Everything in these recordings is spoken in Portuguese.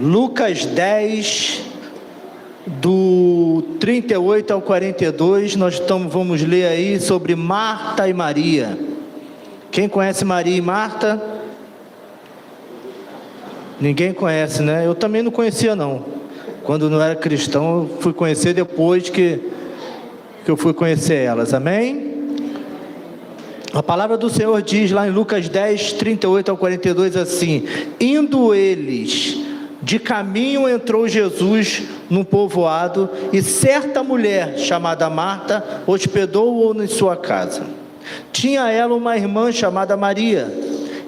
Lucas 10, do 38 ao 42, nós vamos ler aí sobre Marta e Maria. Quem conhece Maria e Marta? Ninguém conhece, né? Eu também não conhecia não. Quando não era cristão, eu fui conhecer depois que eu fui conhecer elas, amém? A palavra do Senhor diz lá em Lucas 10, 38 ao 42 assim: indo eles de caminho, entrou Jesus num povoado, e certa mulher chamada Marta hospedou-o em sua casa. Tinha ela uma irmã chamada Maria,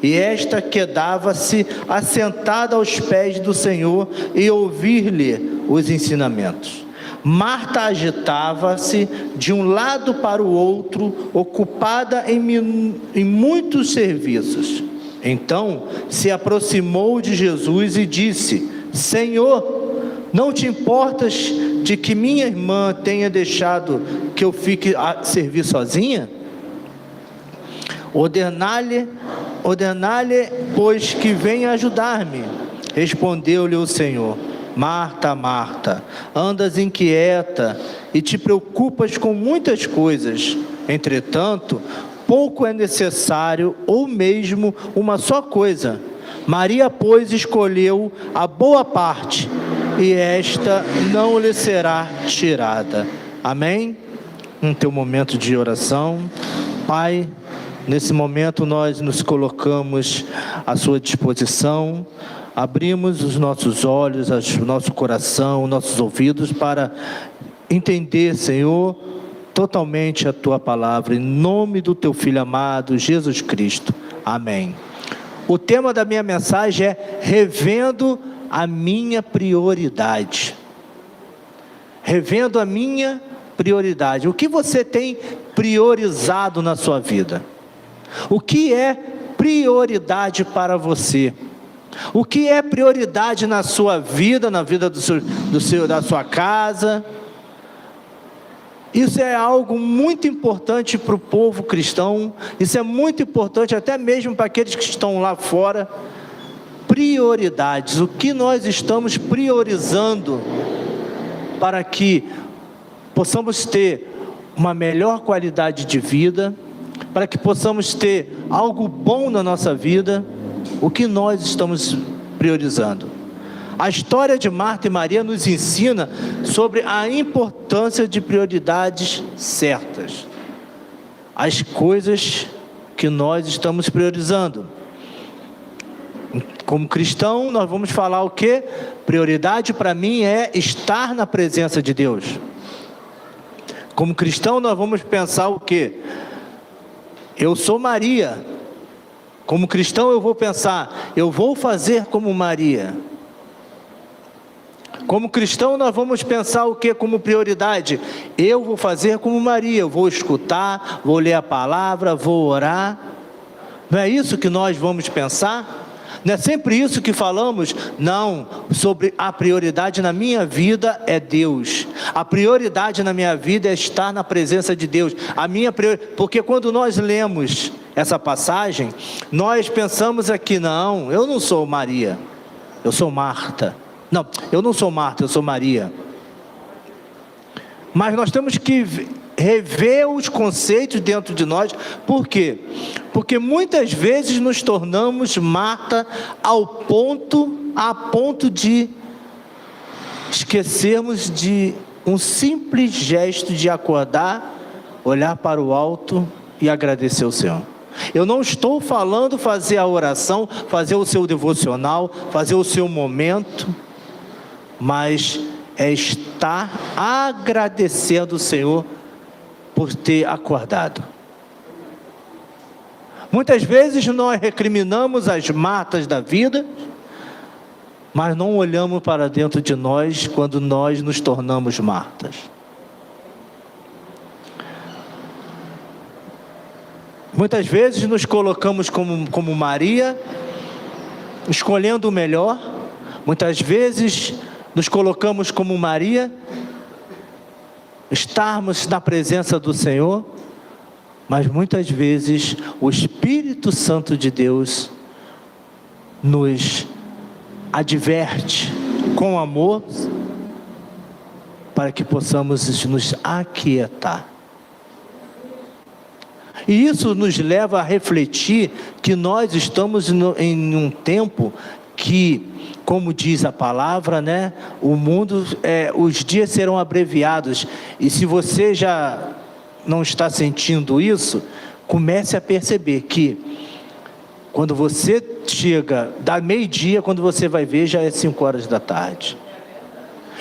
e esta quedava-se assentada aos pés do Senhor e ouvir-lhe os ensinamentos. Marta agitava-se de um lado para o outro, ocupada em muitos serviços. Então se aproximou de Jesus e disse: Senhor, não te importas de que minha irmã tenha deixado que eu fique a servir sozinha? Ordenar-lhe, pois, que venha ajudar-me. Respondeu-lhe o Senhor: Marta, Marta, andas inquieta e te preocupas com muitas coisas. Entretanto, pouco é necessário, ou mesmo uma só coisa. Maria, pois, escolheu a boa parte, e esta não lhe será tirada. Amém? Um teu momento de oração. Pai, nesse momento nós nos colocamos à sua disposição. Abrimos os nossos olhos, o nosso coração, nossos ouvidos para entender, Senhor, totalmente a Tua palavra, em nome do Teu Filho amado, Jesus Cristo. Amém. O tema da minha mensagem é revendo a minha prioridade. Revendo a minha prioridade. O que você tem priorizado na sua vida? O que é prioridade para você? O que é prioridade na sua vida, na vida da sua casa? Isso é algo muito importante para o povo cristão. Isso é muito importante até mesmo para aqueles que estão lá fora. Prioridades. O que nós estamos priorizando para que possamos ter uma melhor qualidade de vida, para que possamos ter algo bom na nossa vida. O que nós estamos priorizando? A história de Marta e Maria nos ensina sobre a importância de prioridades certas. As coisas que nós estamos priorizando. Como cristão, nós vamos falar o quê? Prioridade para mim é estar na presença de Deus. Como cristão, nós vamos pensar o quê? Eu sou Maria. Como cristão, eu vou pensar, eu vou fazer como Maria. Como cristão, nós vamos pensar o que como prioridade? Eu vou fazer como Maria, eu vou escutar, vou ler a palavra, vou orar. Não é isso que nós vamos pensar? Não é sempre isso que falamos? Não, sobre a prioridade na minha vida é Deus. A prioridade na minha vida é estar na presença de Deus. Porque quando nós lemos essa passagem, nós pensamos aqui, não, eu não sou Maria, eu sou Marta. Não, eu não sou Marta, eu sou Maria. Mas nós temos que rever os conceitos dentro de nós. Por quê? Porque muitas vezes nos tornamos Marta a ponto de esquecermos de um simples gesto de acordar, olhar para o alto e agradecer ao Senhor. Eu não estou falando fazer a oração, fazer o seu devocional, fazer o seu momento, mas é estar agradecendo o Senhor por ter acordado. Muitas vezes nós recriminamos as Martas da vida, mas não olhamos para dentro de nós quando nós nos tornamos Martas. Muitas vezes nos colocamos como Maria, escolhendo o melhor. Muitas vezes nos colocamos como Maria, estarmos na presença do Senhor, mas muitas vezes o Espírito Santo de Deus nos adverte, com amor, para que possamos nos aquietar. E isso nos leva a refletir que nós estamos em um tempo que, como diz a palavra, né? O mundo, os dias serão abreviados. E se você já não está sentindo isso, comece a perceber que quando você chega, dá meio-dia, quando você vai ver, já é 5 horas da tarde.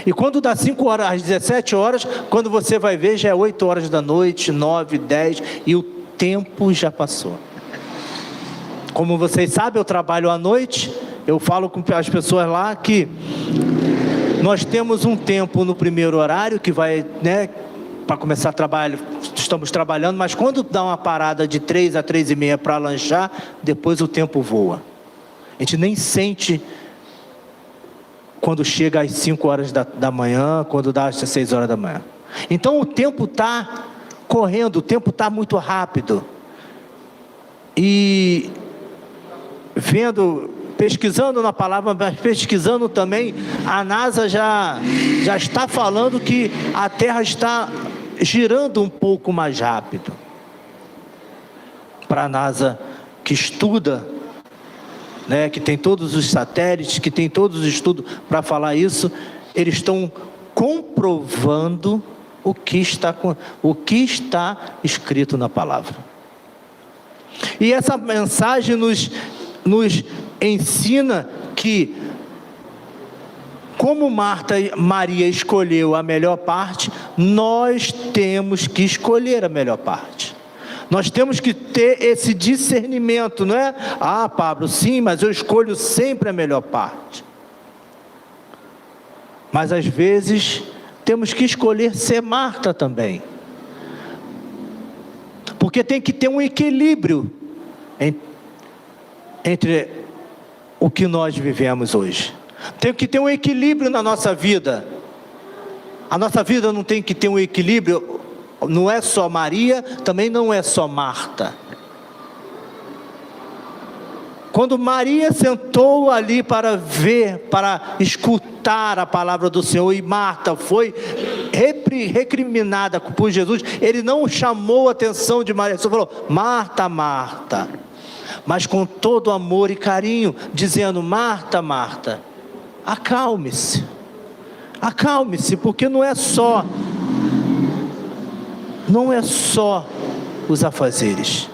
E quando dá 5 horas, às 17 horas, quando você vai ver, já é 8 horas da noite, 9, 10, e o tempo já passou. Como vocês sabem, eu trabalho à noite, eu falo com as pessoas lá que nós temos um tempo no primeiro horário, que vai, né, para começar trabalho, estamos trabalhando, mas quando dá uma parada de 3 a 3h30 para lanchar, depois o tempo voa. A gente nem sente quando chega às 5 horas da manhã, quando dá às 6 horas da manhã. Então o tempo está correndo, o tempo está muito rápido. E pesquisando na palavra, mas pesquisando também, a NASA já está falando que a Terra está girando um pouco mais rápido. Para a NASA, que estuda, né, que tem todos os satélites, que tem todos os estudos para falar isso, eles estão comprovando o que está escrito na palavra. E essa mensagem nos ensina que, como Maria escolheu a melhor parte, nós temos que escolher a melhor parte. Nós temos que ter esse discernimento, não é? Ah, Pablo, sim, mas eu escolho sempre a melhor parte. Mas às vezes temos que escolher ser Marta também. Porque tem que ter um equilíbrio entre o que nós vivemos hoje. Tem que ter um equilíbrio na nossa vida. A nossa vida não tem que ter um equilíbrio. Não é só Maria, também não é só Marta. Quando Maria sentou ali para escutar a palavra do Senhor, e Marta foi recriminada por Jesus, ele não chamou a atenção de Maria, só falou: Marta, Marta, mas com todo amor e carinho, dizendo: Marta, Marta, acalme-se, porque não é só os afazeres,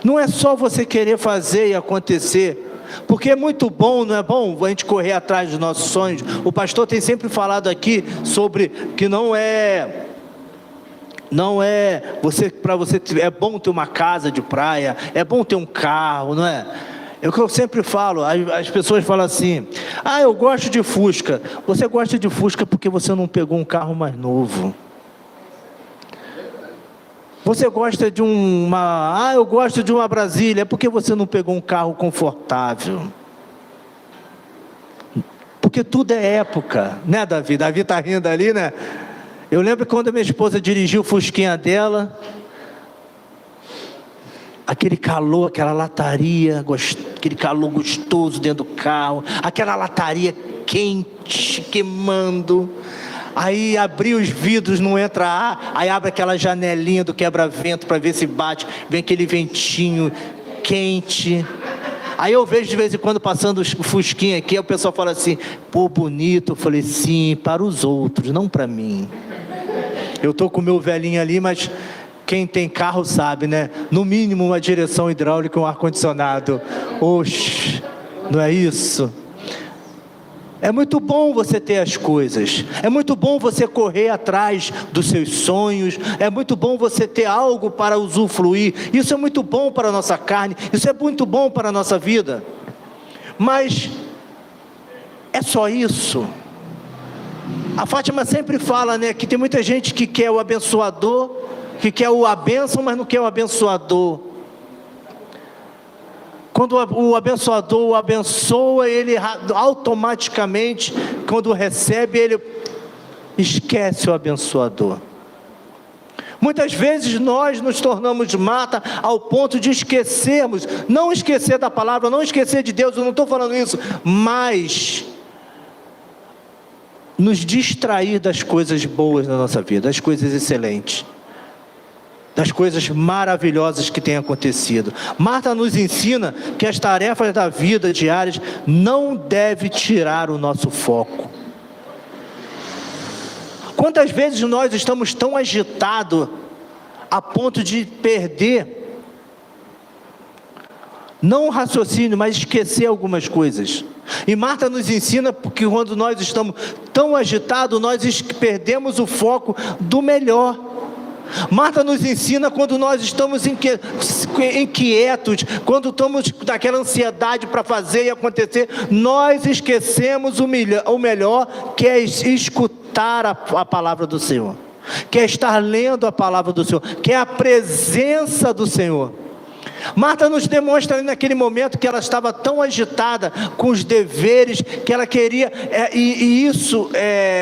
não é só você querer fazer e acontecer, porque é muito bom, não é bom a gente correr atrás dos nossos sonhos. O pastor tem sempre falado aqui sobre que não é para você é bom ter uma casa de praia, é bom ter um carro, não é? É o que eu sempre falo. As pessoas falam assim: ah, eu gosto de Fusca. Você gosta de Fusca porque você não pegou um carro mais novo. Você gosta de eu gosto de uma Brasília, é porque você não pegou um carro confortável. Porque tudo é época, né, Davi? Davi está rindo ali, né? Eu lembro quando a minha esposa dirigiu o Fusquinha dela, aquele calor, aquela lataria, aquele calor gostoso dentro do carro, aquela lataria quente, queimando. Aí abri os vidros, não entra ar, aí abre aquela janelinha do quebra-vento para ver se bate, vem aquele ventinho quente. Aí eu vejo de vez em quando passando o Fusquinha aqui, o pessoal fala assim: pô, bonito. Eu falei: sim, para os outros, não para mim. Eu estou com o meu velhinho ali, mas quem tem carro sabe, né? No mínimo uma direção hidráulica e um ar-condicionado. Oxe, não é isso? É muito bom você ter as coisas, é muito bom você correr atrás dos seus sonhos, é muito bom você ter algo para usufruir. Isso é muito bom para a nossa carne, isso é muito bom para a nossa vida. Mas é só isso? A Fátima sempre fala, né, que tem muita gente que quer o abençoador, que quer a bênção, mas não quer o abençoador. Quando o abençoador o abençoa, ele automaticamente, quando recebe, ele esquece o abençoador. Muitas vezes nós nos tornamos Marta ao ponto de esquecermos, não esquecer da palavra, não esquecer de Deus, eu não estou falando isso, mas nos distrair das coisas boas na nossa vida, das coisas excelentes, das coisas maravilhosas que têm acontecido. Marta nos ensina que as tarefas da vida diárias não devem tirar o nosso foco. Quantas vezes nós estamos tão agitados a ponto de perder, não o raciocínio, mas esquecer algumas coisas. E Marta nos ensina que quando nós estamos tão agitados, nós perdemos o foco do melhor. Marta nos ensina quando nós estamos inquietos, quando estamos daquela ansiedade para fazer e acontecer, nós esquecemos o melhor, que é escutar a palavra do Senhor, que é estar lendo a palavra do Senhor, que é a presença do Senhor. Marta nos demonstra naquele momento que ela estava tão agitada com os deveres, que ela queria,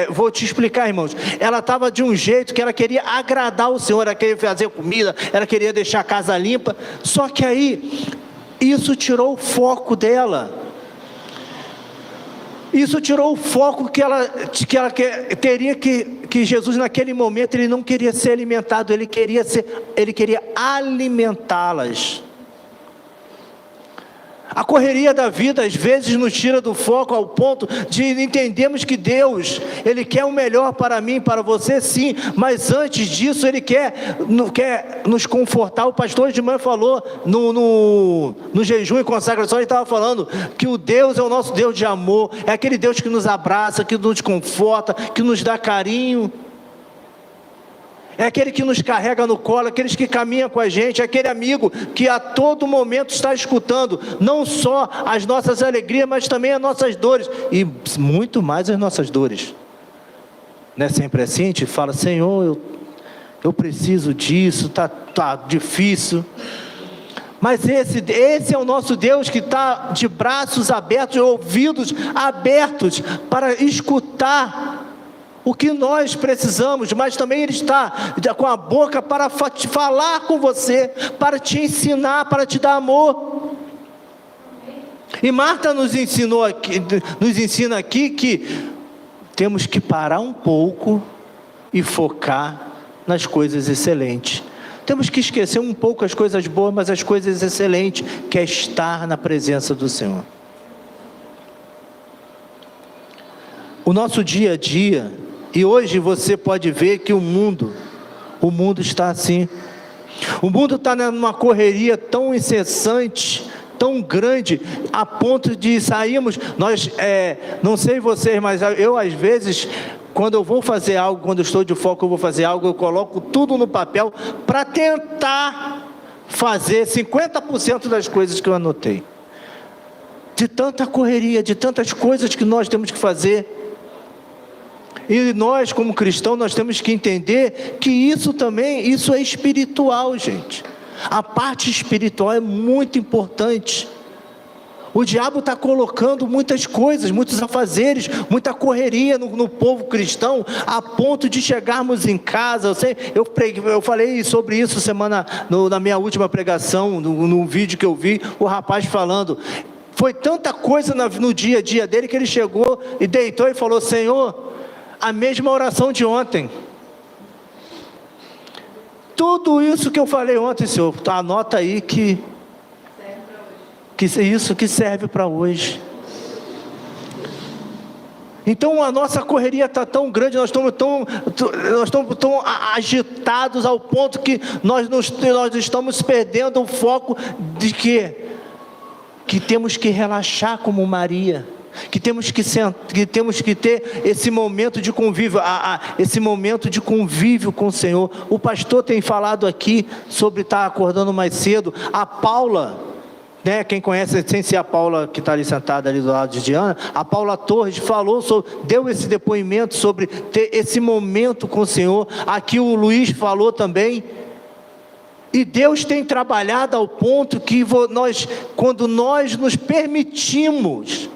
vou te explicar, irmãos, ela estava de um jeito que ela queria agradar o Senhor, ela queria fazer comida, ela queria deixar a casa limpa, só que aí, isso tirou o foco dela. Isso tirou o foco que ela teria que Jesus naquele momento, ele não queria ser alimentado, ele queria alimentá-las. A correria da vida às vezes nos tira do foco ao ponto de entendermos que Deus, Ele quer o melhor para mim, para você sim, mas antes disso Ele quer nos confortar. O pastor de manhã falou no jejum e consagração, ele estava falando que o Deus é o nosso Deus de amor, é aquele Deus que nos abraça, que nos conforta, que nos dá carinho. É aquele que nos carrega no colo, aqueles que caminham com a gente, é aquele amigo que a todo momento está escutando, não só as nossas alegrias, mas também as nossas dores, e muito mais as nossas dores. Não é sempre assim? A gente fala, Senhor, eu preciso disso, tá difícil. Mas esse é o nosso Deus que está de braços abertos, ouvidos abertos, para escutar o que nós precisamos, mas também Ele está com a boca para falar com você, para te ensinar, para te dar amor. E Marta nos ensina aqui que temos que parar um pouco e focar nas coisas excelentes. Temos que esquecer um pouco as coisas boas, mas as coisas excelentes, que é estar na presença do Senhor. O nosso dia a dia, e hoje você pode ver que o mundo está assim. O mundo está numa correria tão incessante, tão grande, a ponto de sairmos, não sei vocês, mas eu às vezes, quando eu vou fazer algo, quando eu estou de foco, eu vou fazer algo, eu coloco tudo no papel, para tentar fazer 50% das coisas que eu anotei. De tanta correria, de tantas coisas que nós temos que fazer. E nós, como cristãos, nós temos que entender que isso é espiritual, gente. A parte espiritual é muito importante. O diabo está colocando muitas coisas, muitos afazeres, muita correria no povo cristão, a ponto de chegarmos em casa. Eu falei sobre isso na minha última pregação, no vídeo que eu vi, o rapaz falando. Foi tanta coisa no dia a dia dele, que ele chegou e deitou e falou, Senhor, a mesma oração de ontem, tudo isso que eu falei ontem, Senhor, anota aí que isso que serve para hoje. Então a nossa correria está tão grande, nós estamos tão agitados ao ponto que nós estamos perdendo o foco de que temos que relaxar como Maria, que temos que ter esse momento de convívio, esse momento de convívio com o Senhor. O pastor tem falado aqui sobre estar acordando mais cedo. A Paula, quem conhece, sem ser a Paula que está ali sentada ali do lado de Diana, a Paula Torres deu esse depoimento sobre ter esse momento com o Senhor. Aqui o Luiz falou também. E Deus tem trabalhado ao ponto que quando nós nos permitimos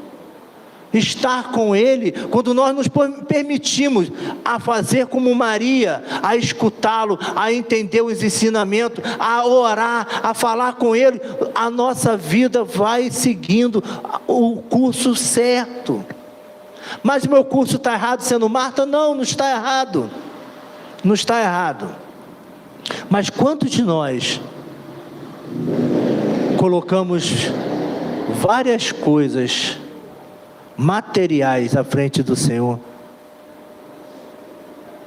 estar com Ele, quando nós nos permitimos a fazer como Maria, a escutá-lo, a entender os ensinamentos, a orar, a falar com Ele, a nossa vida vai seguindo o curso certo. Mas o meu curso está errado sendo Marta? Não, não está errado. Não está errado. Mas quantos de nós colocamos várias coisas materiais à frente do Senhor?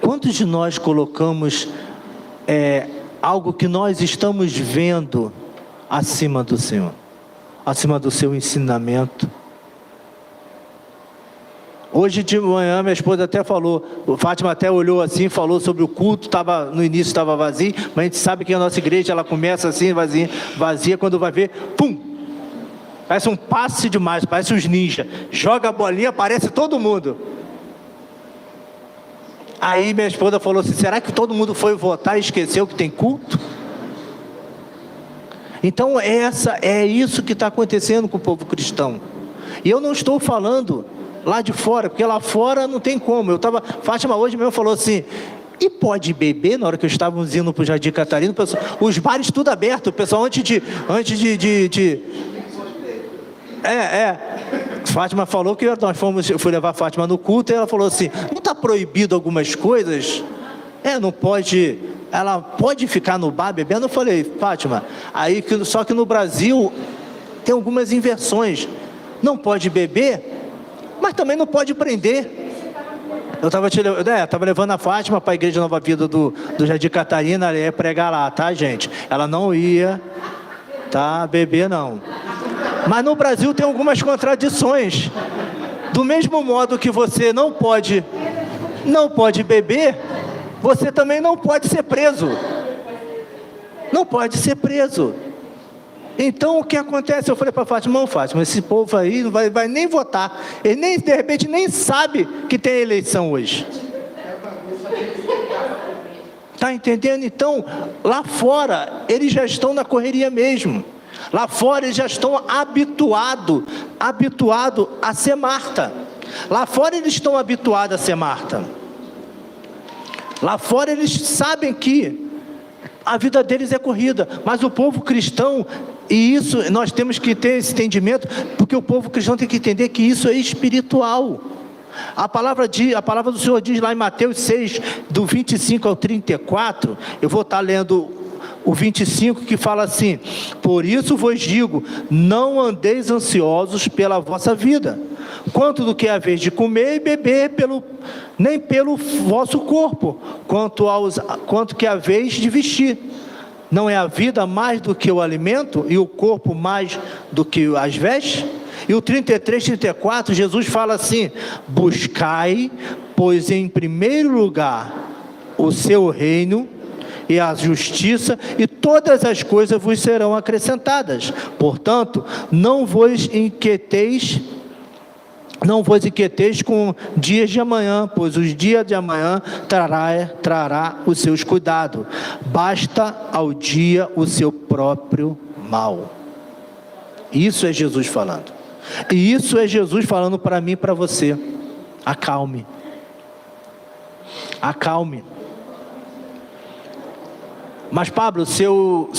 Quantos de nós colocamos algo que nós estamos vendo acima do Senhor, acima do seu ensinamento? Hoje de manhã minha esposa até falou, Fátima até olhou assim, falou sobre o culto, no início estava vazio, mas a gente sabe que a nossa igreja ela começa assim, vazia, quando vai ver, pum, parece um passe demais, parece uns ninjas, joga a bolinha, aparece todo mundo. Aí minha esposa falou assim, será que todo mundo foi votar e esqueceu que tem culto? Então é isso que está acontecendo com o povo cristão. E eu não estou falando lá de fora, porque lá fora não tem como. Fátima hoje mesmo falou assim, e pode beber? Na hora que estávamos indo para o Jardim Catarina, os bares tudo aberto, o pessoal antes de Fátima falou que eu fui levar a Fátima no culto, e ela falou assim, não está proibido algumas coisas? Não pode, ela pode ficar no bar bebendo? Eu falei, Fátima, só que no Brasil tem algumas inversões, não pode beber, mas também não pode prender. Eu estava levando a Fátima para a Igreja Nova Vida do Jardim Catarina, ela ia pregar lá, tá, gente? Ela não ia, beber não. Mas no Brasil tem algumas contradições. Do mesmo modo que você não pode beber, você também não pode ser preso. Não pode ser preso. Então o que acontece? Eu falei para Fátima, Fátima, esse povo aí não vai nem votar. Ele de repente nem sabe que tem eleição hoje. Está entendendo? Então, lá fora, eles já estão na correria mesmo. Lá fora eles já estão habituados a ser Marta. Lá fora eles estão habituados a ser Marta. Lá fora eles sabem que a vida deles é corrida. Mas o povo cristão, e isso nós temos que ter esse entendimento, porque o povo cristão tem que entender que isso é espiritual. A palavra do Senhor diz lá em Mateus 6, do 25 ao 34, eu vou estar lendo o 25, que fala assim: por isso vos digo, não andeis ansiosos pela vossa vida, quanto do que é a vez de comer e beber, nem pelo vosso corpo, quanto que é a vez de vestir. Não é a vida mais do que o alimento, e o corpo mais do que as vestes? E o 33, 34, Jesus fala assim: buscai, pois em primeiro lugar o seu reino e a justiça, e todas as coisas vos serão acrescentadas. Portanto, não vos inquieteis com dias de amanhã, pois os dias de amanhã trará os seus cuidados. Basta ao dia o seu próprio mal. Isso é Jesus falando. E isso é Jesus falando para mim e para você. Acalme. Acalme. Mas Pablo, se eu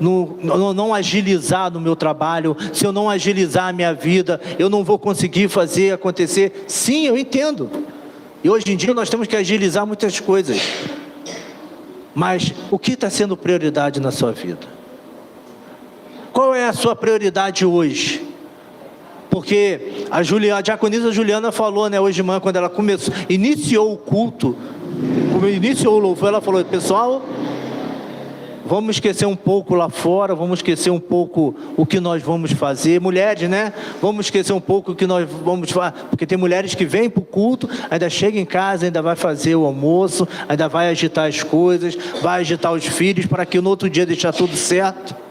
não agilizar no meu trabalho, se eu não agilizar a minha vida, eu não vou conseguir fazer acontecer. Sim, eu entendo. E hoje em dia nós temos que agilizar muitas coisas. Mas o que está sendo prioridade na sua vida? Qual é a sua prioridade hoje? Porque a diaconisa Juliana falou, hoje de manhã, quando ela iniciou o culto, iniciou o louvor, ela falou: pessoal, vamos esquecer um pouco lá fora, vamos esquecer um pouco o que nós vamos fazer. Mulheres, vamos esquecer um pouco o que nós vamos fazer, porque tem mulheres que vêm para o culto, ainda chega em casa, ainda vai fazer o almoço, ainda vai agitar as coisas, vai agitar os filhos, para que no outro dia deixar tudo certo.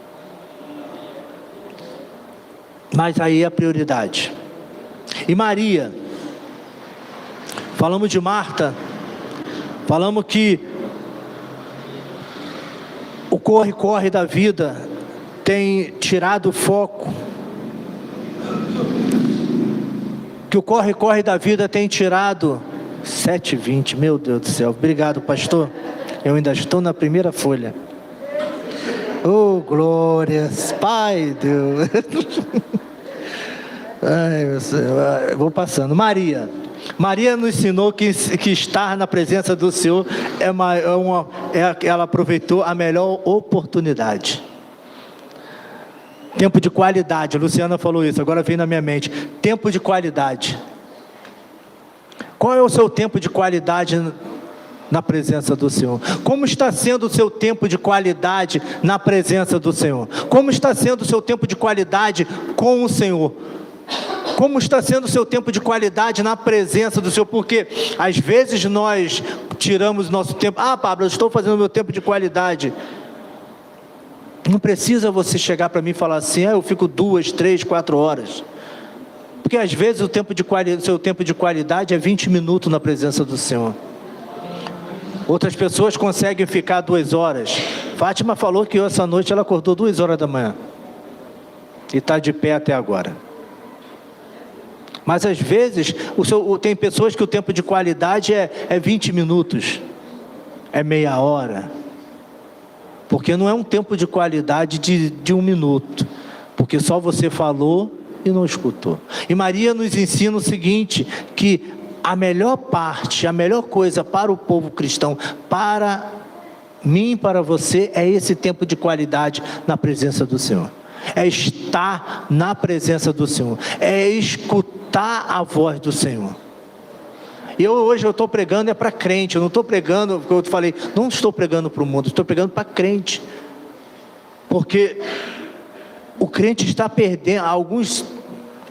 Mas aí é a prioridade. E Maria, falamos de Marta, falamos que o corre-corre da vida tem tirado o foco, que o corre-corre da vida tem tirado 7h20, meu Deus do céu, obrigado pastor, eu ainda estou na primeira folha. Oh glórias, Pai Deus. Ai, meu Senhor, eu vou passando. Maria nos ensinou que estar na presença do Senhor ela aproveitou a melhor oportunidade. Tempo de qualidade, a Luciana falou isso, agora vem na minha mente. Tempo de qualidade. Qual é o seu tempo de qualidade na presença do Senhor? Como está sendo o seu tempo de qualidade na presença do Senhor? Como está sendo o seu tempo de qualidade com o Senhor? Como está sendo o seu tempo de qualidade na presença do Senhor? Porque às vezes nós tiramos nosso tempo. Pablo, eu estou fazendo meu tempo de qualidade. Não precisa você chegar para mim e falar assim, eu fico 2, 3, 4 horas. Porque às vezes o seu tempo de qualidade é 20 minutos na presença do Senhor. Outras pessoas conseguem ficar 2 horas. Fátima falou que essa noite ela acordou 2 horas da manhã. E está de pé até agora. Mas às vezes, tem pessoas que o tempo de qualidade é 20 minutos. É meia hora. Porque não é um tempo de qualidade de 1 minuto. Porque só você falou e não escutou. E Maria nos ensina o seguinte, que a melhor parte, a melhor coisa para o povo cristão, para mim e para você, é esse tempo de qualidade na presença do Senhor. É estar na presença do Senhor. É escutar a voz do Senhor. Hoje eu estou pregando para crente, eu não estou pregando, porque eu falei, não estou pregando para o mundo, estou pregando para crente. Porque o crente está perdendo, alguns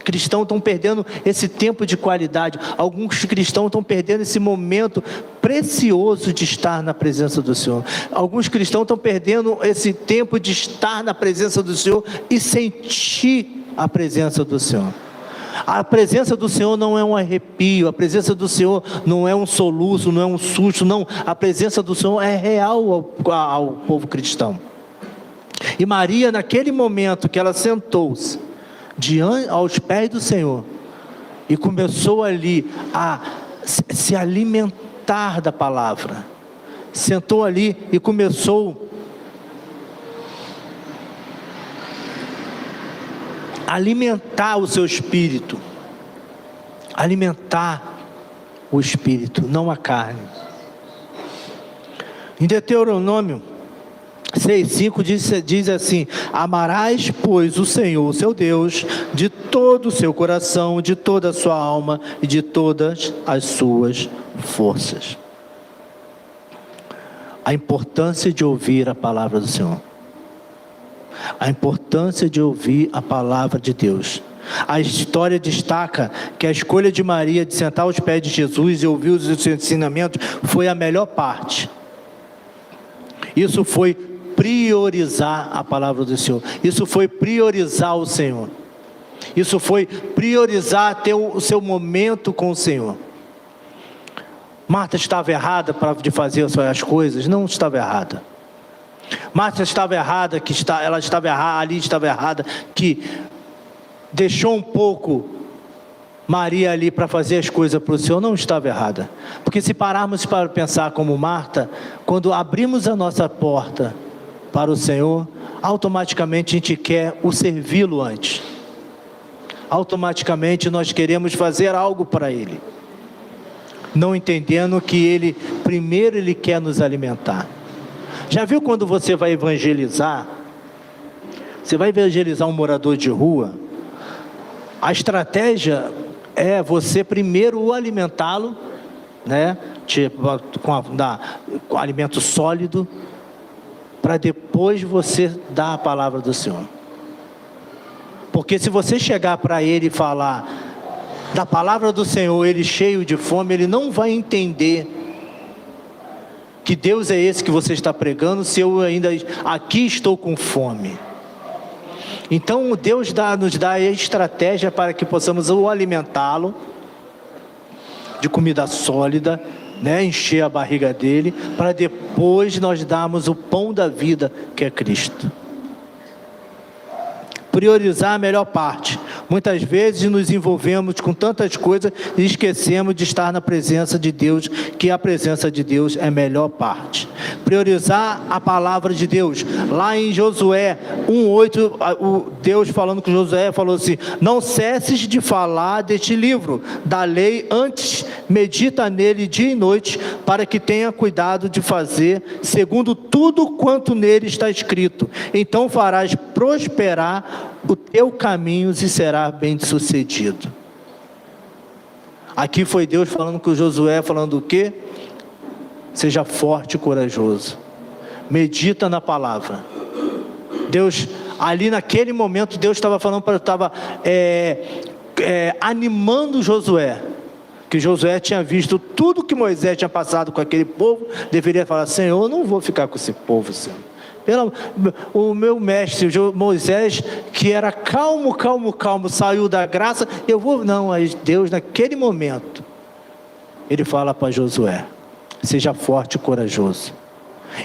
cristãos estão perdendo esse tempo de qualidade, alguns cristãos estão perdendo esse momento precioso de estar na presença do Senhor. Alguns cristãos estão perdendo esse tempo de estar na presença do Senhor e sentir a presença do Senhor. A presença do Senhor não é um arrepio, a presença do Senhor não é um soluço, não é um susto, não. A presença do Senhor é real ao povo cristão. E Maria, naquele momento que ela sentou-se aos pés do Senhor e começou ali a se alimentar da palavra, sentou ali e começou alimentar o seu espírito, alimentar o espírito, não a carne. Em Deuteronômio 6,5 diz assim: amarás, pois, o Senhor, o seu Deus, de todo o seu coração, de toda a sua alma e de todas as suas forças. A importância de ouvir a palavra do Senhor. A importância de ouvir a palavra de Deus. A história destaca que a escolha de Maria de sentar aos pés de Jesus e ouvir os seus ensinamentos foi a melhor parte. Isso foi priorizar a palavra do Senhor. Isso foi priorizar o Senhor. Isso foi priorizar ter o seu momento com o Senhor. Marta estava errada de fazer as coisas? Não estava errada. Marta estava errada, ela estava errada, ali estava errada, que deixou um pouco Maria ali para fazer as coisas para o Senhor, não estava errada. Porque se pararmos para pensar como Marta, quando abrimos a nossa porta para o Senhor, automaticamente a gente quer o servi-lo antes. Automaticamente nós queremos fazer algo para Ele, não entendendo que primeiro Ele quer nos alimentar. Já viu quando você vai evangelizar? Você vai evangelizar um morador de rua? A estratégia é você primeiro o alimentá-lo, né? Com alimento sólido, para depois você dar a palavra do Senhor. Porque se você chegar para ele e falar da palavra do Senhor, ele cheio de fome, ele não vai entender que Deus é esse que você está pregando, se eu ainda aqui estou com fome. Então Deus nos dá a estratégia para que possamos o alimentá-lo de comida sólida, né? Encher a barriga dele, para depois nós darmos o pão da vida, que é Cristo. Priorizar a melhor parte. Muitas vezes nos envolvemos com tantas coisas e esquecemos de estar na presença de Deus, que a presença de Deus é a melhor parte. priorizar a palavra de Deus. Lá em Josué 1:8, Deus falando com Josué, falou assim: não cesses de falar deste livro da lei, antes medita nele dia e noite, para que tenha cuidado de fazer segundo tudo quanto nele está escrito. Então farás prosperar o teu caminho e será bem sucedido. Aqui foi Deus falando com Josué, falando o quê? Seja forte e corajoso. Medita na palavra. Deus, ali naquele momento, Deus estava falando, estava animando Josué. Que Josué tinha visto tudo que Moisés tinha passado com aquele povo. Deveria falar: Senhor, eu não vou ficar com esse povo, Senhor. O meu mestre Moisés, que era calmo, saiu da graça. Eu vou, não, aí Deus naquele momento, Ele fala para Josué: seja forte e corajoso,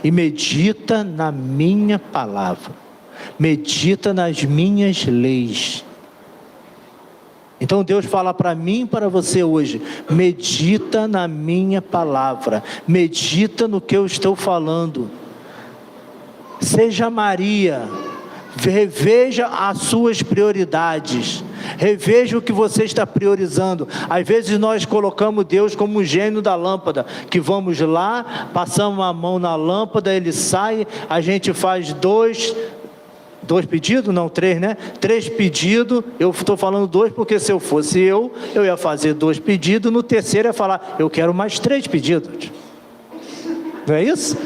e medita na minha palavra, medita nas minhas leis. Então Deus fala para mim e para você hoje: medita na minha palavra, medita no que eu estou falando. Seja Maria, reveja as suas prioridades, reveja o que você está priorizando. Às vezes nós colocamos Deus como um gênio da lâmpada, que vamos lá, passamos a mão na lâmpada, ele sai, a gente faz dois pedidos, não 3, né? 3 pedidos, eu estou falando 2 porque se eu fosse eu ia fazer 2 pedidos, no terceiro ia falar: eu quero mais 3 pedidos. Não é isso?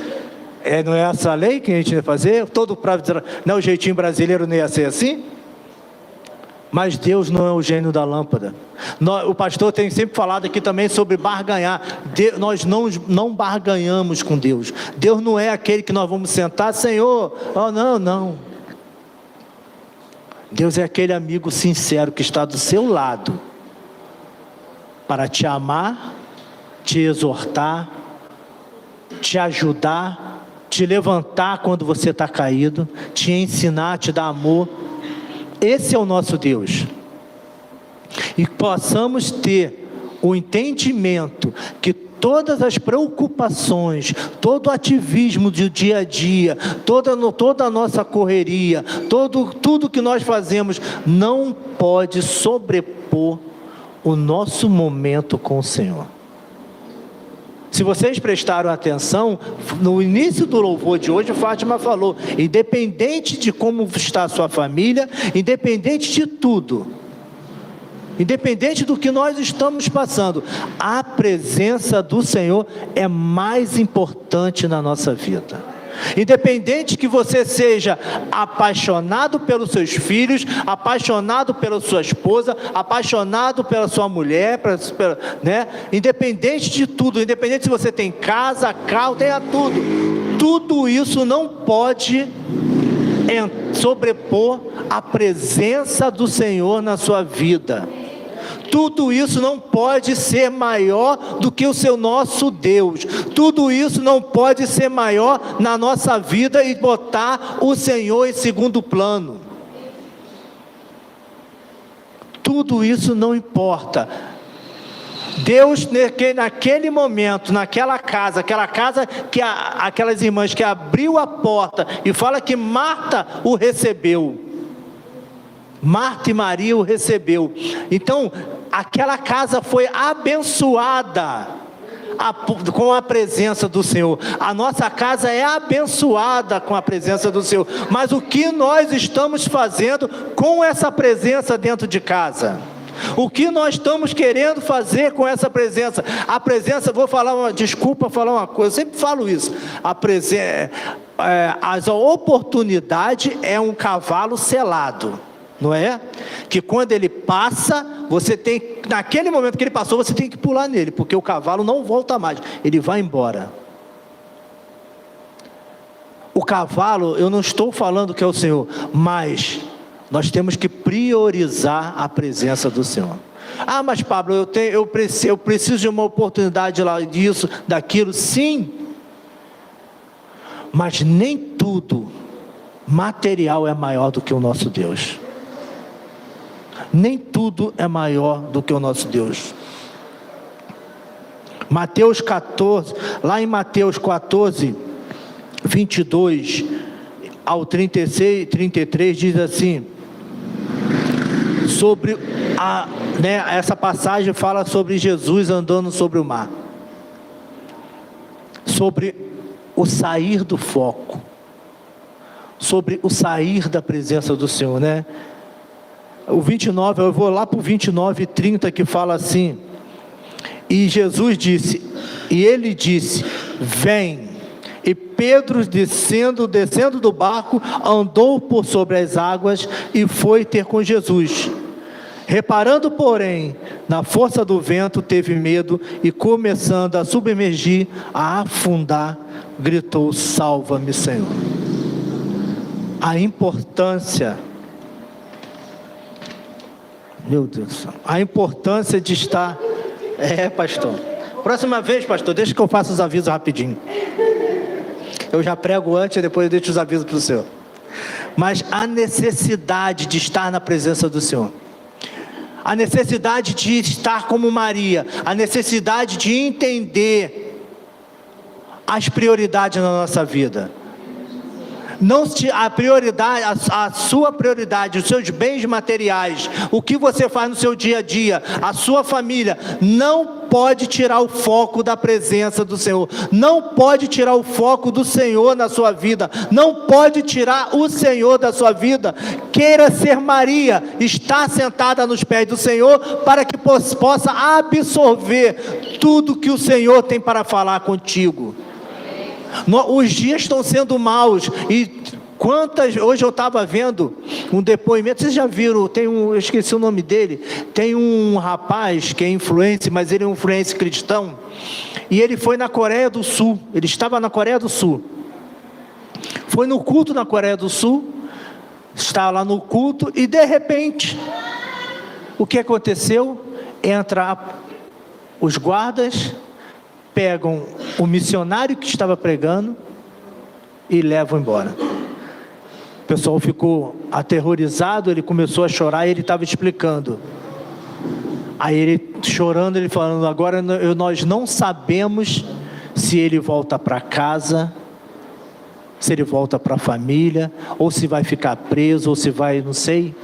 Não é essa lei que a gente ia fazer? Não, o jeitinho brasileiro não ia ser assim? Mas Deus não é o gênio da lâmpada. O pastor tem sempre falado aqui também sobre barganhar. Nós não barganhamos com Deus. Deus não é aquele que nós vamos sentar: Senhor, não. Deus é aquele amigo sincero que está do seu lado, para te amar, te exortar, te ajudar, te levantar quando você está caído, te ensinar, te dar amor. Esse é o nosso Deus. E possamos ter o entendimento que todas as preocupações, todo o ativismo do dia a dia, toda a nossa correria, tudo que nós fazemos, não pode sobrepor o nosso momento com o Senhor. Se vocês prestaram atenção, no início do louvor de hoje, Fátima falou: independente de como está a sua família, independente de tudo, independente do que nós estamos passando, a presença do Senhor é mais importante na nossa vida. Independente que você seja apaixonado pelos seus filhos, apaixonado pela sua esposa, apaixonado pela sua mulher, né? Independente de tudo, independente se você tem casa, carro, tenha tudo isso não pode sobrepor a presença do Senhor na sua vida. Tudo isso não pode ser maior do que o nosso Deus. Tudo isso não pode ser maior na nossa vida e botar o Senhor em segundo plano. Tudo isso não importa. Deus, naquele momento, naquela casa, aquelas irmãs que abriu a porta e fala que Marta o recebeu. Marta e Maria o recebeu. Então, aquela casa foi abençoada com a presença do Senhor. A nossa casa é abençoada com a presença do Senhor. Mas o que nós estamos fazendo com essa presença dentro de casa? O que nós estamos querendo fazer com essa presença? A presença, desculpa falar uma coisa, eu sempre falo isso. A oportunidade é um cavalo selado. Não é? Que quando ele passa, naquele momento que ele passou, você tem que pular nele, porque o cavalo não volta mais, ele vai embora. O cavalo, eu não estou falando que é o Senhor, mas nós temos que priorizar a presença do Senhor. Ah, mas Pablo, eu preciso de uma oportunidade lá, disso, daquilo, sim. Mas nem tudo material é maior do que o nosso Deus. Nem tudo é maior do que o nosso Deus. Mateus 14, lá em Mateus 14, 22 ao 36, 33 diz assim, sobre essa passagem fala sobre Jesus andando sobre o mar, sobre o sair do foco, sobre o sair da presença do Senhor, né? O 29, eu vou lá para o 29 e 30, que fala assim, e Jesus disse, e ele disse, vem. E Pedro, descendo do barco, andou por sobre as águas e foi ter com Jesus. Reparando, porém, na força do vento, teve medo e, começando a submergir, a afundar, gritou, salva-me, Senhor. A importância, meu Deus do céu, a importância de estar, pastor, próxima vez, pastor, deixa que eu faça os avisos rapidinho. Eu já prego antes e depois eu deixo os avisos para o Senhor. Mas a necessidade de estar na presença do Senhor, a necessidade de estar como Maria, a necessidade de entender as prioridades na nossa vida. Não a prioridade, a sua prioridade, os seus bens materiais, o que você faz no seu dia a dia, a sua família, não pode tirar o foco da presença do Senhor, não pode tirar o foco do Senhor na sua vida, não pode tirar o Senhor da sua vida. Queira ser Maria, estar sentada nos pés do Senhor, para que possa absorver tudo que o Senhor tem para falar contigo. Os dias estão sendo maus, e hoje eu estava vendo um depoimento, vocês já viram, eu esqueci o nome dele, tem um rapaz que é influencer, mas ele é um influencer cristão, e ele foi na Coreia do Sul, ele estava na Coreia do Sul, foi no culto na Coreia do Sul, está lá no culto, e de repente, o que aconteceu? Entra os guardas, pegam o missionário que estava pregando e levam embora. O pessoal ficou aterrorizado, ele começou a chorar e ele estava explicando. Aí ele chorando, ele falando, agora nós não sabemos se ele volta para casa, se ele volta para a família, ou se vai ficar preso, ou se vai, não sei.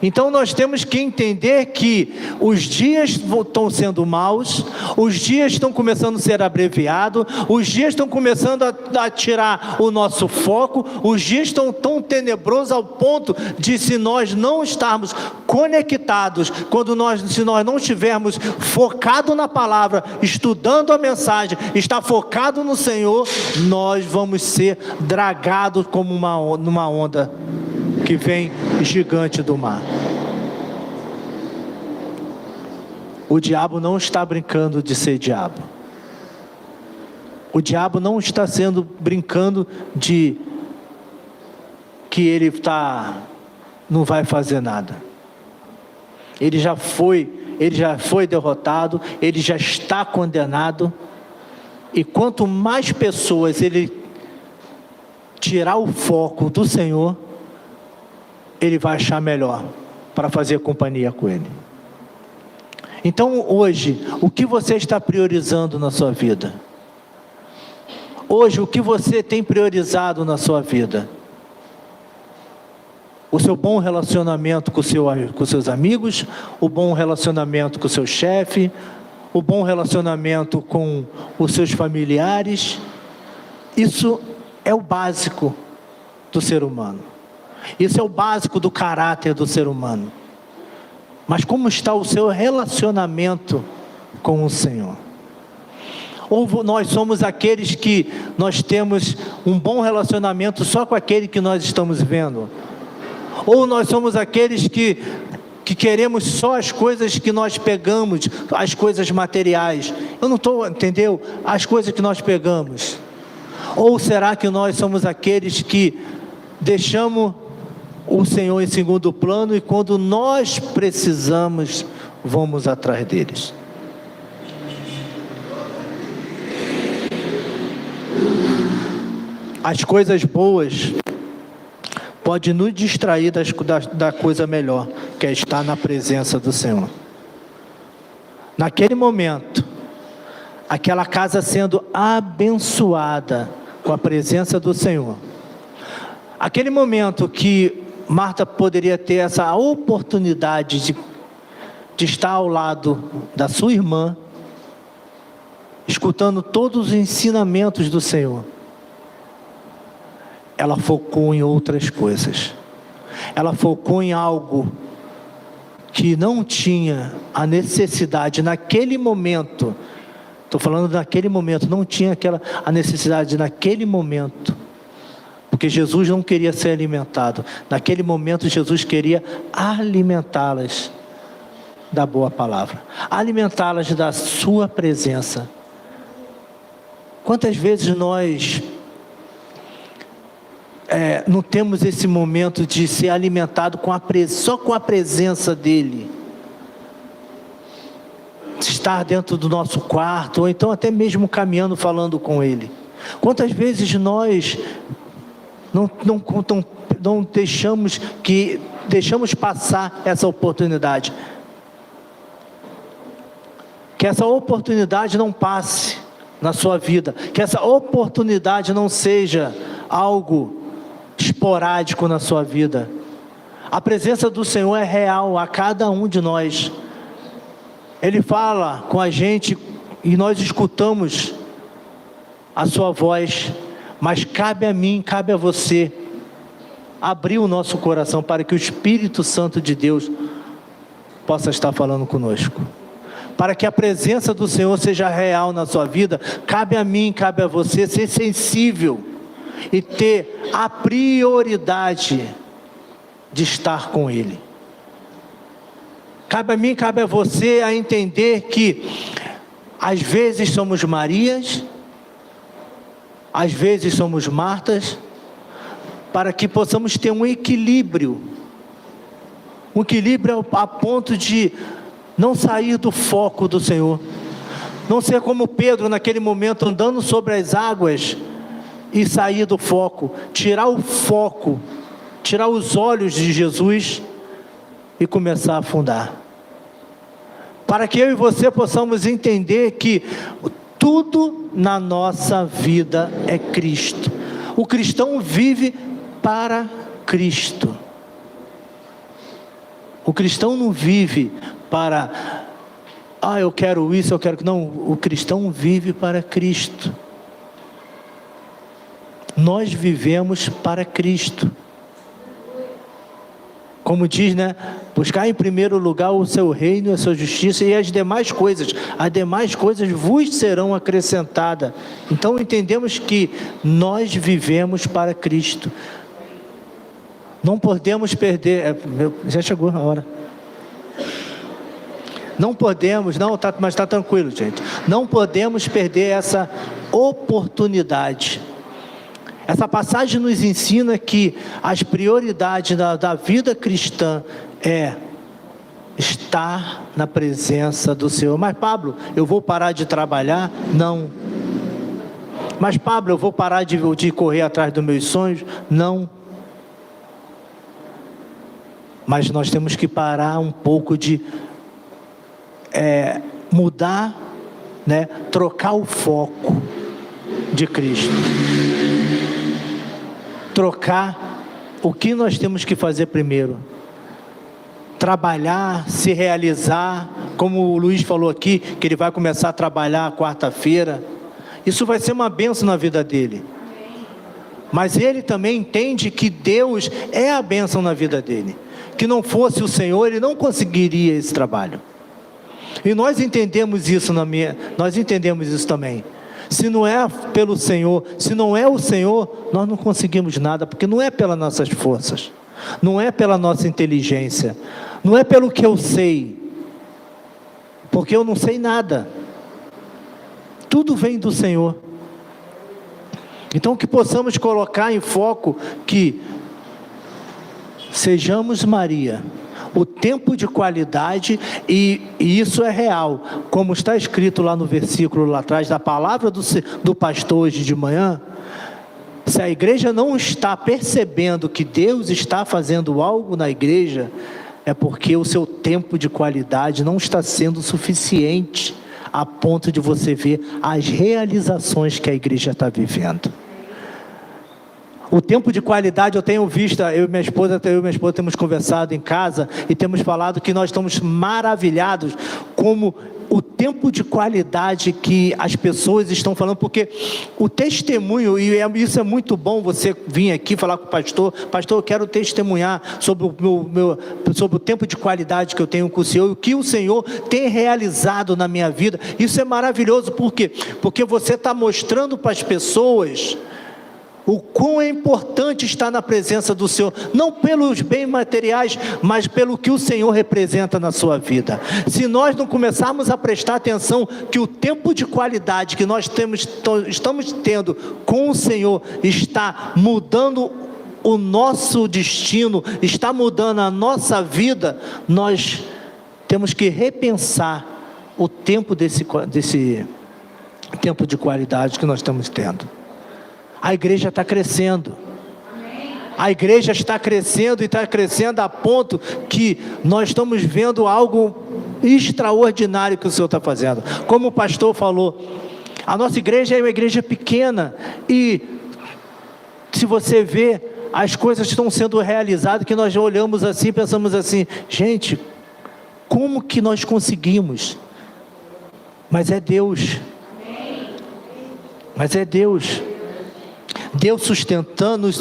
Então nós temos que entender que os dias estão sendo maus, os dias estão começando a ser abreviados, os dias estão começando a tirar o nosso foco, os dias estão tão tenebrosos ao ponto de, se nós não estarmos conectados, se nós não estivermos focados na palavra, estudando a mensagem, estar focado no Senhor, nós vamos ser dragados como numa onda que vem gigante do mar. O diabo não está brincando de ser diabo. O diabo não está brincando de que ele não vai fazer nada. Ele já foi derrotado, ele já está condenado, e quanto mais pessoas ele tirar o foco do Senhor, ele vai achar melhor para fazer companhia com ele. Então hoje, o que você está priorizando na sua vida? Hoje, o que você tem priorizado na sua vida? O seu bom relacionamento com seus amigos, o bom relacionamento com o seu chefe, o bom relacionamento com os seus familiares? Isso é o básico do ser humano. Isso é o básico do caráter do ser humano. Mas como está o seu relacionamento com o Senhor? Ou nós somos aqueles que nós temos um bom relacionamento só com aquele que nós estamos vendo? Ou nós somos aqueles que queremos só as coisas que nós pegamos, as coisas materiais? Eu não estou, entendeu? As coisas que nós pegamos. Ou será que nós somos aqueles que deixamos o Senhor em segundo plano, e quando nós precisamos, vamos atrás deles? As coisas boas podem nos distrair da coisa melhor, que é estar na presença do Senhor. Naquele momento, aquela casa sendo abençoada com a presença do Senhor. Aquele momento que Marta poderia ter essa oportunidade de estar ao lado da sua irmã, escutando todos os ensinamentos do Senhor, ela focou em outras coisas. Ela focou em algo que não tinha a necessidade naquele momento. Estou falando naquele momento, não tinha a necessidade naquele momento. Porque Jesus não queria ser alimentado. Naquele momento Jesus queria alimentá-las da boa palavra. Alimentá-las da sua presença. Quantas vezes nós não temos esse momento de ser alimentado só com a presença dEle? Estar dentro do nosso quarto, ou então até mesmo caminhando, falando com Ele. Quantas vezes nós não deixamos passar essa oportunidade? Que essa oportunidade não passe na sua vida, que essa oportunidade não seja algo esporádico na sua vida. A presença do Senhor é real a cada um de nós. Ele fala com a gente e nós escutamos a sua voz, mas cabe a mim, cabe a você abrir o nosso coração para que o Espírito Santo de Deus possa estar falando conosco. Para que a presença do Senhor seja real na sua vida, cabe a mim, cabe a você ser sensível e ter a prioridade de estar com Ele. Cabe a mim, cabe a você a entender que às vezes somos Marias, às vezes somos Martas, para que possamos ter um equilíbrio a ponto de não sair do foco do Senhor, não ser como Pedro naquele momento andando sobre as águas e sair do foco, tirar o foco, tirar os olhos de Jesus e começar a afundar. Para que eu e você possamos entender que tudo na nossa vida é Cristo. O cristão vive para Cristo. O cristão não vive para, eu quero isso, eu quero que não. O cristão vive para Cristo. Nós vivemos para Cristo. Como diz, buscar em primeiro lugar o seu reino e a sua justiça, e as demais coisas vos serão acrescentadas. Então entendemos que nós vivemos para Cristo. Não podemos perder, já chegou a hora. Não podemos, mas está tranquilo, gente. Não podemos perder essa oportunidade. Essa passagem nos ensina que as prioridades da vida cristã é estar na presença do Senhor. Mas Pablo, eu vou parar de trabalhar? Não. Mas Pablo, eu vou parar de correr atrás dos meus sonhos? Não. Mas nós temos que parar um pouco de mudar, trocar o foco de Cristo. Trocar o que nós temos que fazer primeiro. Trabalhar, se realizar, como o Luiz falou aqui, que ele vai começar a trabalhar quarta-feira. Isso vai ser uma bênção na vida dele. Mas ele também entende que Deus é a bênção na vida dele. Que não fosse o Senhor, ele não conseguiria esse trabalho. E nós entendemos isso também. Se não é pelo Senhor, se não é o Senhor, nós não conseguimos nada, porque não é pelas nossas forças, não é pela nossa inteligência, não é pelo que eu sei, porque eu não sei nada. Tudo vem do Senhor. Então que possamos colocar em foco que sejamos Maria, o tempo de qualidade, e isso é real, como está escrito lá no versículo lá atrás, da palavra do pastor hoje de manhã. Se a igreja não está percebendo que Deus está fazendo algo na igreja, é porque o seu tempo de qualidade não está sendo suficiente. a ponto de você ver as realizações que a igreja está vivendo. O tempo de qualidade eu tenho visto, eu e minha esposa temos conversado em casa e temos falado que nós estamos maravilhados como o tempo de qualidade que as pessoas estão falando, porque o testemunho, isso é muito bom, você vir aqui falar com o pastor, eu quero testemunhar sobre sobre o tempo de qualidade que eu tenho com o Senhor, e o que o Senhor tem realizado na minha vida. Isso é maravilhoso, por quê? Porque você está mostrando para as pessoas o quão é importante estar na presença do Senhor, não pelos bens materiais, mas pelo que o Senhor representa na sua vida. Se nós não começarmos a prestar atenção que o tempo de qualidade que nós estamos tendo com o Senhor está mudando o nosso destino, está mudando a nossa vida, nós temos que repensar o tempo desse tempo de qualidade que nós estamos tendo. A igreja está crescendo. A igreja está crescendo e está crescendo a ponto que nós estamos vendo algo extraordinário que o Senhor está fazendo. Como o pastor falou, a nossa igreja é uma igreja pequena e se você vê, as coisas estão sendo realizadas que nós já olhamos assim, pensamos assim, gente, como que nós conseguimos? Mas é Deus. Mas é Deus. Deus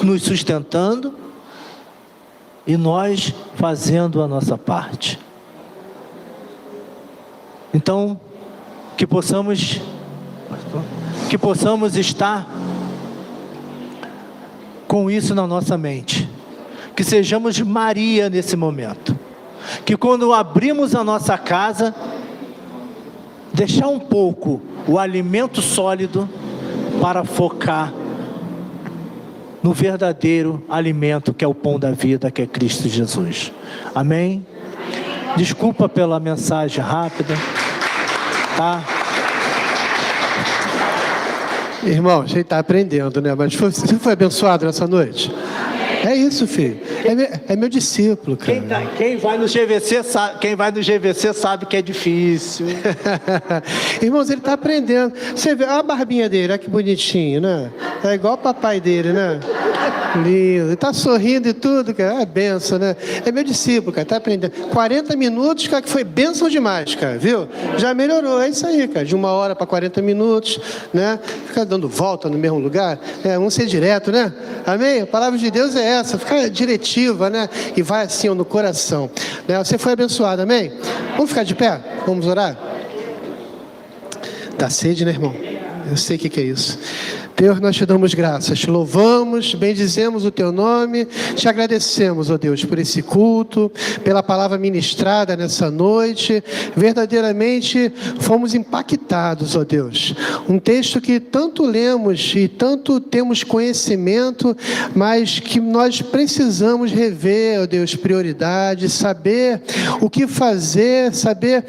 nos sustentando e nós fazendo a nossa parte. Então, que possamos estar com isso na nossa mente, que sejamos Maria nesse momento, que quando abrimos a nossa casa, deixar um pouco o alimento sólido para focar no verdadeiro alimento que é o pão da vida, que é Cristo Jesus. Amém? Desculpa pela mensagem rápida, tá? Irmão, a gente está aprendendo, né? Mas você foi abençoado nessa noite? É isso, filho. É meu discípulo, cara. Quem vai no GVC sabe que é difícil. Irmãos, ele está aprendendo. Você vê, olha a barbinha dele, olha que bonitinho, né? É igual o papai dele, né? Lindo. Ele está sorrindo e tudo, cara. É benção, né? É meu discípulo, cara. Está aprendendo. 40 minutos, cara, que foi benção demais, cara. Viu? Já melhorou. É isso aí, cara. De 1 hora para 40 minutos, né? Ficar dando volta no mesmo lugar. Vamos ser direto, né? Amém? A palavra de Deus é essa. Ficar diretiva, né? E vai assim, ó, no coração. Né? Você foi abençoado, amém? Vamos ficar de pé? Vamos orar? Dá sede, né, irmão? Eu sei o que é isso. Deus, nós te damos graças, te louvamos, bendizemos o teu nome, te agradecemos, ó Deus, por esse culto, pela palavra ministrada nessa noite. Verdadeiramente fomos impactados, ó Deus. Um texto que tanto lemos e tanto temos conhecimento, mas que nós precisamos rever, ó Deus, prioridades, saber o que fazer, saber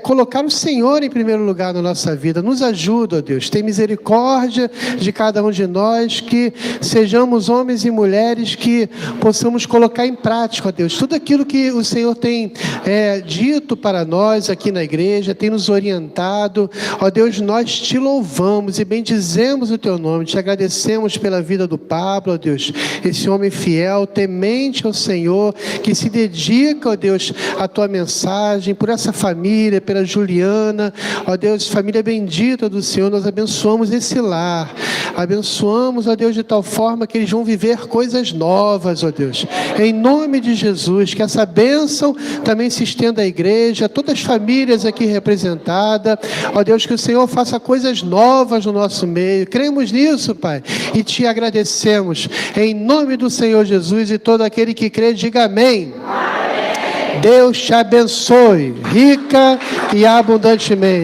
colocar o Senhor em primeiro lugar na nossa vida. Nos ajuda, ó Deus, tem misericórdia de cada um de nós, que sejamos homens e mulheres que possamos colocar em prática, ó Deus, tudo aquilo que o Senhor tem dito para nós aqui na igreja, tem nos orientado. Ó Deus, nós te louvamos e bendizemos o teu nome, te agradecemos pela vida do Pablo, ó Deus, esse homem fiel, temente ao Senhor, que se dedica, ó Deus, à tua mensagem, por essa família, pela Juliana, ó Deus, família bendita do Senhor. Nós abençoamos esse lar, abençoamos, ó Deus, de tal forma que eles vão viver coisas novas, ó Deus, em nome de Jesus. Que essa bênção também se estenda à igreja, a todas as famílias aqui representadas, ó Deus, que o Senhor faça coisas novas no nosso meio. Cremos nisso, Pai, e te agradecemos, em nome do Senhor Jesus. E todo aquele que crê, diga amém. Deus te abençoe, rica e abundantemente.